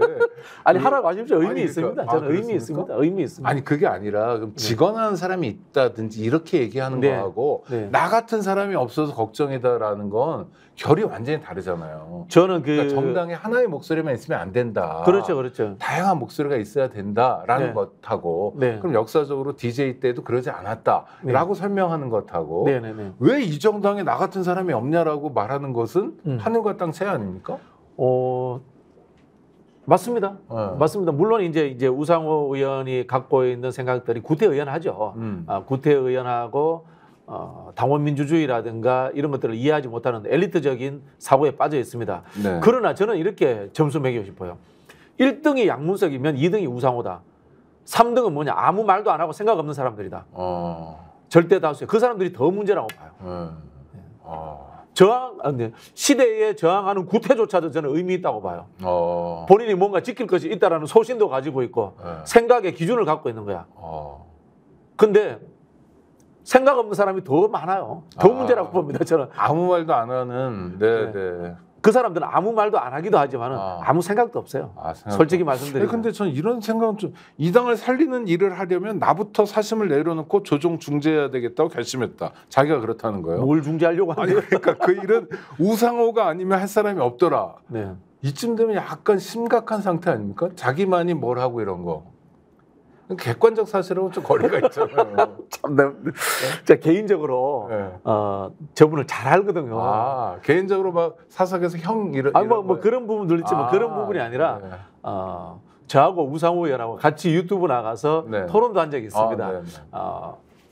아니 하라고 하십시오. 의미 있습니다. 그러니까, 저는 의미 있습니다. 의미 있습니다. 아니 그게 아니라 그럼 직언하는 사람이 있다든지 이렇게 얘기하는 거하고 나 같은 사람이 없어서 걱정이다라는 건 결이 완전히 다르잖아요. 저는 그러니까 정당에 하나의 목소리만 있으면 안 된다. 그렇죠. 다양한 목소리가 있어야 된다라는 것하고 그럼 역사적으로 DJ 때도 그러지 않았다라고 설명하는 것하고 왜 이 정당에 나 같은 사람이 없냐라고 말하는 것은 하늘과 땅 차이 아닙니까? 맞습니다. 맞습니다. 물론 이제 우상호 의원이 갖고 있는 생각들이 구태의연하죠. 구태의연하고 당원 민주주의라든가 이런 것들을 이해하지 못하는 엘리트적인 사고에 빠져 있습니다. 그러나 저는 이렇게 점수 매기고 싶어요. 1등이 양문석이면 2등이 우상호다. 3등은 뭐냐? 아무 말도 안 하고 생각 없는 사람들이다. 절대 다수예요. 그 사람들이 더 문제라고 봐요. 시대에 저항하는 구태조차도 저는 의미 있다고 봐요. 본인이 뭔가 지킬 것이 있다라는 소신도 가지고 있고 생각의 기준을 갖고 있는 거야. 근데 생각 없는 사람이 더 많아요. 더 문제라고 봅니다. 저는 아무 말도 안 하는 그 사람들은 아무 말도 안 하기도 하지만 아무 생각도 없어요. 솔직히 말씀드리면. 근데 저는 이런 생각은 좀 이 당을 살리는 일을 하려면 나부터 사심을 내려놓고 조정 중재해야 되겠다고 결심했다. 자기가 그렇다는 거예요. 뭘 중재하려고 하는 거예요? 그러니까 그 일은 우상호가 아니면 할 사람이 없더라. 이쯤 되면 약간 심각한 상태 아닙니까? 자기만이 뭘 하고 이런 거. 객관적 사실하고 좀 거리가 있잖아요. 참, 제가 개인적으로 저분을 잘 알거든요. 개인적으로 막 사석에서 형 이런. 뭐 그런 부분들 있지만 그런 부분이 아니라 저하고 우상호 의원하고 같이 유튜브 나가서 토론도 한 적이 있습니다.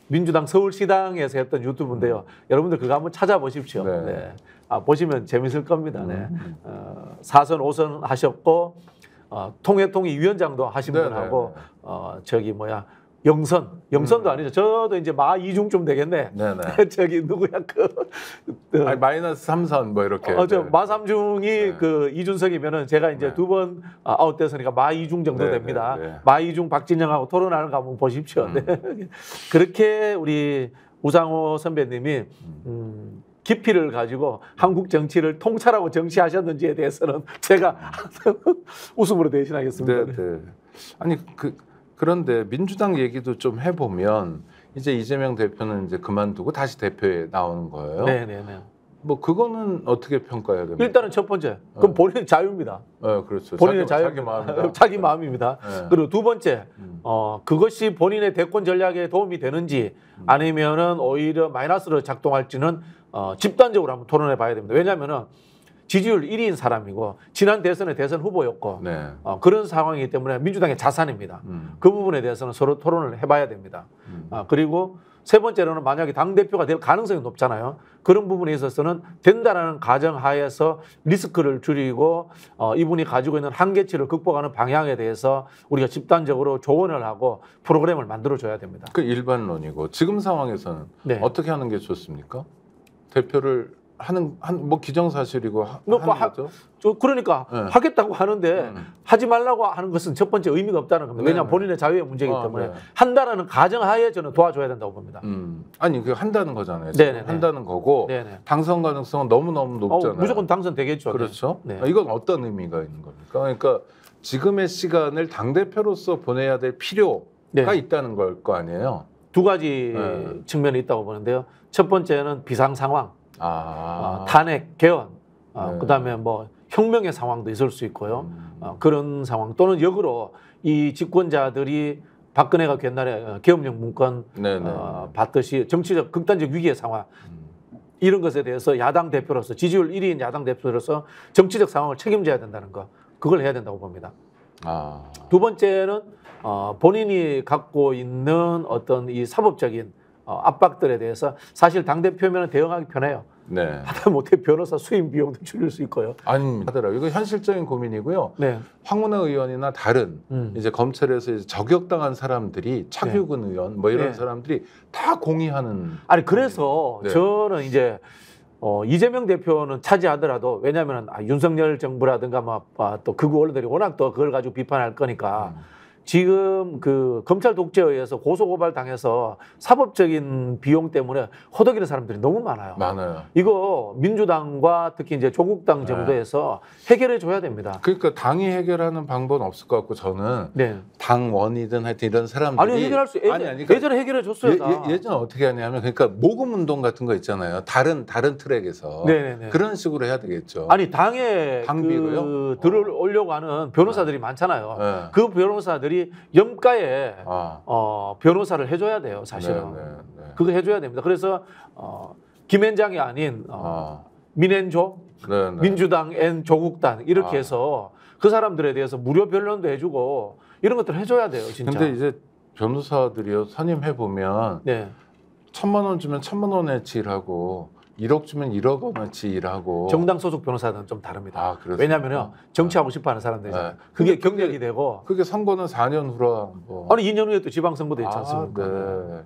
민주당 서울시당에서 했던 유튜브인데요. 여러분들 그거 한번 찾아보십시오. 보시면 재밌을 겁니다. 4선 5선 하셨고 통일통이 위원장도 하신 분하고 영선도 아니죠. 저도 이제 마 이중쯤 되겠네. 저기 누구야 아니, 마이너스 3선 뭐 이렇게. 마 삼중이 그 이준석이면은 제가 이제 두 번 아웃됐으니까 마 이중 정도 됩니다. 마 이중 박진영하고 토론하는 거 한번 보십시오. 그렇게 우리 우상호 선배님이 깊이를 가지고 한국 정치를 통찰하고 정치하셨는지에 대해서는 제가 웃음으로 대신하겠습니다. 아니 그런데 민주당 얘기도 좀 해보면 이제 이재명 대표는 이제 그만두고 다시 대표에 나오는 거예요. 네네네. 뭐 그거는 어떻게 평가해야 됩니까? 일단은 첫 번째, 그건 본인의 자유입니다. 그렇죠. 본인의 자기 마음이다. 자기 마음입니다. 네. 그리고 두 번째, 그것이 본인의 대권 전략에 도움이 되는지 아니면은 오히려 마이너스로 작동할지는 집단적으로 한번 토론해 봐야 됩니다. 왜냐하면은 지지율 1위인 사람이고 지난 대선에 대선 후보였고 네. 그런 상황이기 때문에 민주당의 자산입니다. 그 부분에 대해서는 서로 토론을 해봐야 됩니다. 그리고 세 번째로는 만약에 당대표가 될 가능성이 높잖아요. 그런 부분에 있어서는 된다라는 가정하에서 리스크를 줄이고 이분이 가지고 있는 한계치를 극복하는 방향에 대해서 우리가 집단적으로 조언을 하고 프로그램을 만들어줘야 됩니다. 그 일반론이고 지금 상황에서는 네. 어떻게 하는 게 좋습니까? 대표를 뭐 기정사실이고 하는 거죠. 그러니까 네. 하겠다고 하는데 하지 말라고 하는 것은 첫 번째 의미가 없다는 겁니다. 왜냐하면 네. 본인의 자유의 문제이기 때문에 네. 한다라는 가정하에 저는 도와줘야 된다고 봅니다. 아니 그 한다는 거잖아요. 네네네. 한다는 거고 네네. 당선 가능성은 너무너무 높잖아요. 무조건 당선되겠죠. 그렇죠. 네. 이건 어떤 의미가 있는 겁니까? 그러니까 지금의 시간을 당대표로서 보내야 될 필요가 네. 있다는 걸 거 아니에요. 두 가지 측면이 있다고 보는데요. 첫 번째는 비상 상황, 탄핵, 개헌, 네. 그다음에 뭐 혁명의 상황도 있을 수 있고요. 그런 상황 또는 역으로 이 집권자들이 박근혜가 옛날에 계엄령 문건 받듯이 정치적 극단적 위기의 상황 이런 것에 대해서 야당 대표로서 지지율 1위인 야당 대표로서 정치적 상황을 책임져야 된다는 거 그걸 해야 된다고 봅니다. 두 번째는 본인이 갖고 있는 어떤 이 사법적인 압박들에 대해서 사실 당대표면 대응하기 편해요. 네. 하다못해 변호사 수임 비용도 줄일 수 있고요. 아닙니다. 하더라고요. 이거 현실적인 고민이고요. 네. 황운하 의원이나 다른 이제 검찰에서 이제 저격당한 사람들이 차규근 의원 뭐 이런 사람들이 다 공의하는. 아니 그래서 저는 이제 이재명 대표는 차지하더라도 왜냐하면 윤석열 정부라든가 또 극우 언론들이 워낙 또 그걸 가지고 비판할 거니까. 지금 그 검찰 독재에 의해서 고소고발 당해서 사법적인 비용 때문에 허덕이는 사람들이 너무 많아요. 이거 민주당과 특히 이제 조국당 정도에서 해결해 줘야 됩니다. 그러니까 당이 해결하는 방법은 없을 것 같고 저는 당원이든 하여튼 이런 사람들이 아니 해결할 수 예전에 해결해 줬어요. 예전에 어떻게 하냐면 그러니까 모금 운동 같은 거 있잖아요. 다른 트랙에서 그런 식으로 해야 되겠죠. 아니 당에 당비로요? 들어오려고 하는 변호사들이 많잖아요. 그 변호사들이 염가에 변호사를 해줘야 돼요, 사실은. 그거 해줘야 됩니다. 그래서 김앤장이 아닌 민앤조, 민주당 앤 조국당 이렇게 해서 그 사람들에 대해서 무료 변론도 해주고 이런 것들 해줘야 돼요, 진짜. 근데 이제 변호사들이요 선임해 보면 1,000만 원 주면 1,000만 원어치 일하고 1억 주면 1억 원어치 일하고. 정당 소속 변호사는 좀 다릅니다. 왜냐하면요 정치하고 싶어하는 사람들이잖아요. 그게 경력이 되고. 그게 선거는 4년 후라. 뭐. 아니 2년 후에 또 지방선거도 있지 않습니까?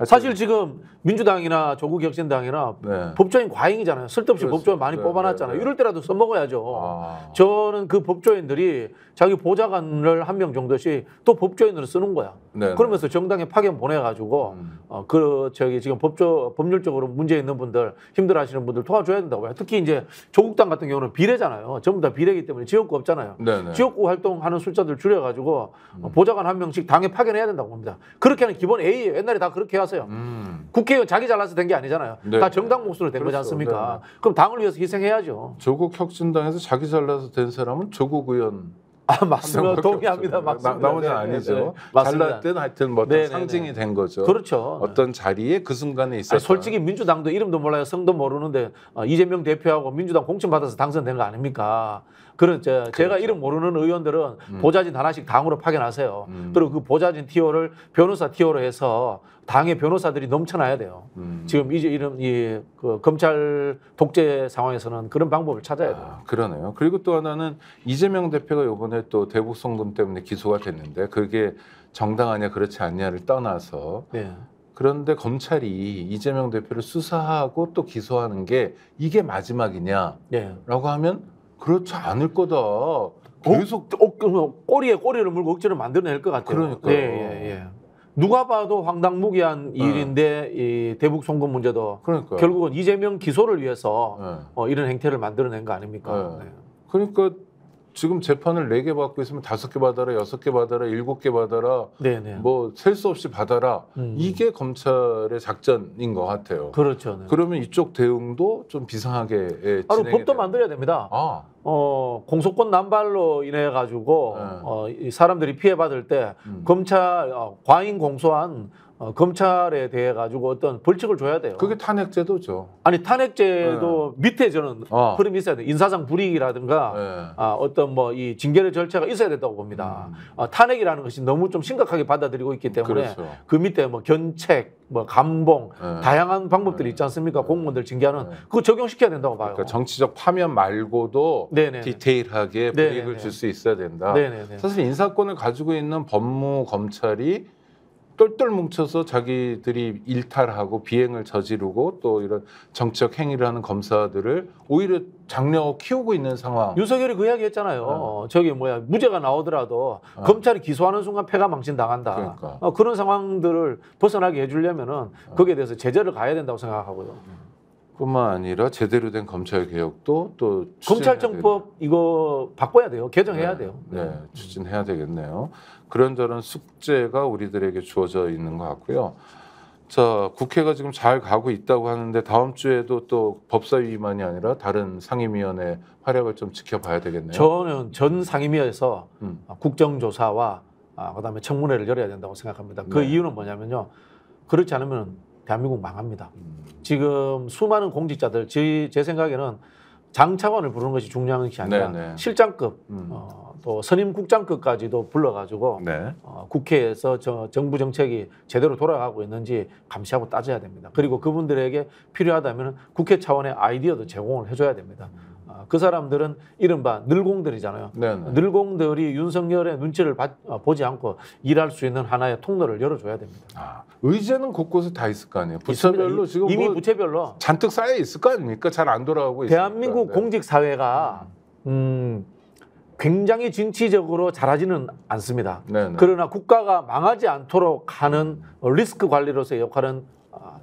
사실 지금 민주당이나 조국혁신당이나 법조인 과잉이잖아요. 쓸데없이 법조인 많이 뽑아놨잖아요. 이럴 때라도 써먹어야죠. 저는 그 법조인들이 자기 보좌관을 한 명 정도씩 또 법조인으로 쓰는 거야. 그러면서 정당에 파견 보내가지고 지금 법률적으로 문제 있는 분들 힘들어하시는 분들 도와줘야 된다고요. 특히 이제 조국당 같은 경우는 비례잖아요. 전부 다 비례이기 때문에 지역구 없잖아요. 지역구 활동하는 숫자들 줄여가지고 보좌관 한 명씩 당에 파견해야 된다고 봅니다. 그렇게 하는 기본 A예요. 옛날에 다 그렇게 하세요. 국회의원 자기 잘나서 된 게 아니잖아요. 다 정당 몫으로 된 거지 않습니까? 그럼 당을 위해서 희생해야죠. 조국 혁신당에서 자기 잘나서 된 사람은 조국 의원. 맞습니다. 동의합니다. 맞습니다. 나머지는 아니죠. 잘났든 하여튼 뭐 상징이 된 거죠. 그렇죠. 어떤 자리에 그 순간에 있었다. 솔직히 민주당도 이름도 몰라요. 성도 모르는데 이재명 대표하고 민주당 공천 받아서 당선된 거 아닙니까? 제가 이름 모르는 의원들은 보좌진 하나씩 당으로 파견하세요. 그리고 그 보좌진 티오를 변호사 티오로 해서 당의 변호사들이 넘쳐나야 돼요. 지금 이제 그 검찰 독재 상황에서는 그런 방법을 찾아야 돼요. 그러네요. 그리고 또 하나는 이재명 대표가 이번에 또 대북 송금 때문에 기소가 됐는데 그게 정당하냐 그렇지 않냐를 떠나서 그런데 검찰이 이재명 대표를 수사하고 또 기소하는 게 이게 마지막이냐라고 하면 그렇지 않을 거다. 계속 꼬리에 꼬리를 물고 억지로 만들어낼 것 같아요. 그러니까요. 누가 봐도 황당무계한 일인데 이 대북 송금 문제도 결국은 이재명 기소를 위해서 이런 행태를 만들어낸 거 아닙니까? 그러니까 지금 재판을 4개 받고 있으면 5개 받아라, 6개 받아라, 7개 받아라, 네네. 뭐 셀 수 없이 받아라. 이게 검찰의 작전인 것 같아요. 그렇죠. 네. 그러면 이쪽 대응도 좀 비상하게 바로 법도 만들어야 됩니다. 공소권 남발로 인해 가지고 이 사람들이 피해 받을 때 검찰 과잉 공소한 검찰에 대해 가지고 어떤 벌칙을 줘야 돼요. 그게 탄핵제도죠. 아니 탄핵제도 밑에 저는 흐름이 있어야 돼요. 인사상 불이익이라든가 어떤 뭐 이 징계의 절차가 있어야 된다고 봅니다. 탄핵이라는 것이 너무 좀 심각하게 받아들이고 있기 때문에 그렇죠. 그 밑에 뭐 견책, 뭐 감봉 다양한 방법들이 있지 않습니까? 공무원들 징계하는 그거 적용시켜야 된다고 봐요. 그러니까 정치적 파면 말고도 디테일하게 불이익을 줄 수 있어야 된다. 사실 인사권을 가지고 있는 법무 검찰이 똘똘 뭉쳐서 자기들이 일탈하고 비행을 저지르고 또 이런 정치적 행위를 하는 검사들을 오히려 장려 키우고 있는 상황. 윤석열이 그 이야기 했잖아요. 저기 뭐야 무죄가 나오더라도 검찰이 기소하는 순간 패가 망신당한다. 그러니까. 그런 상황들을 벗어나게 해주려면은 거기에 대해서 제재를 가해야 된다고 생각하고요. 뿐만 아니라 제대로 된 검찰 개혁도 또 검찰청법 이거 바꿔야 돼요. 개정해야 돼요. 네, 추진해야 되겠네요. 그런저런 숙제가 우리들에게 주어져 있는 것 같고요. 자, 국회가 지금 잘 가고 있다고 하는데 다음 주에도 또 법사위만이 아니라 다른 상임위원회 활약을 좀 지켜봐야 되겠네요. 저는 전 상임위에서 국정조사와 그다음에 청문회를 열어야 된다고 생각합니다. 그 이유는 뭐냐면요. 그렇지 않으면 대한민국 망합니다. 지금 수많은 공직자들 제 생각에는 장차관을 부르는 것이 중요한 것이 아니라 실장급 또 선임국장급까지도 불러가지고 국회에서 정부 정책이 제대로 돌아가고 있는지 감시하고 따져야 됩니다. 그리고 그분들에게 필요하다면 국회 차원의 아이디어도 제공을 해줘야 됩니다. 그 사람들은 이른바 늘공들이잖아요. 늘공들이 윤석열의 눈치를 보지 않고 일할 수 있는 하나의 통로를 열어줘야 됩니다. 의제는 곳곳에 다 있을 거 아니에요. 부처별로 지금 이미 뭐 부처별로 잔뜩 쌓여 있을 거 아닙니까? 잘 안 돌아가고 있으니까. 대한민국 공직 사회가 굉장히 진취적으로 잘하지는 않습니다. 그러나 국가가 망하지 않도록 하는 리스크 관리로서의 역할은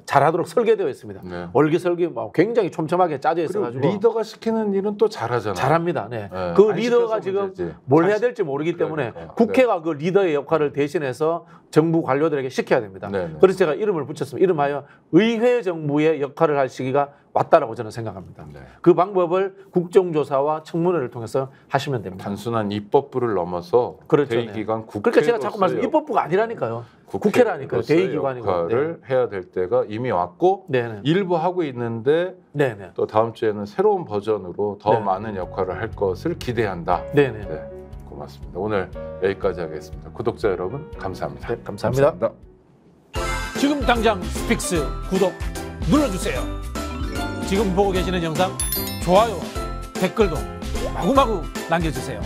잘하도록 설계되어 있습니다. 월기설기 굉장히 촘촘하게 짜져 있어가지고 리더가 시키는 일은 또 잘하잖아요. 잘합니다. 그 리더가 지금 뭘 해야 될지 모르기 때문에 국회가 그 리더의 역할을 대신해서 정부 관료들에게 시켜야 됩니다. 그래서 제가 이름을 붙였습니다. 이름하여 의회 정부의 역할을 할 시기가 왔다라고 저는 생각합니다. 그 방법을 국정조사와 청문회를 통해서 하시면 됩니다. 단순한 입법부를 넘어서 대의기관 국회 그러니까 제가 자꾸 말씀 입법부가 아니라니까요. 국회라니까요. 대의기관이고 역할을 해야 될 때가 이미 왔고 일부 하고 있는데 또 다음 주에는 새로운 버전으로 더 많은 역할을 할 것을 기대한다. 고맙습니다. 오늘 여기까지 하겠습니다. 구독자 여러분 감사합니다. 감사합니다. 지금 당장 스픽스 구독 눌러주세요. 지금 보고 계시는 영상 좋아요, 댓글도 마구마구 남겨주세요.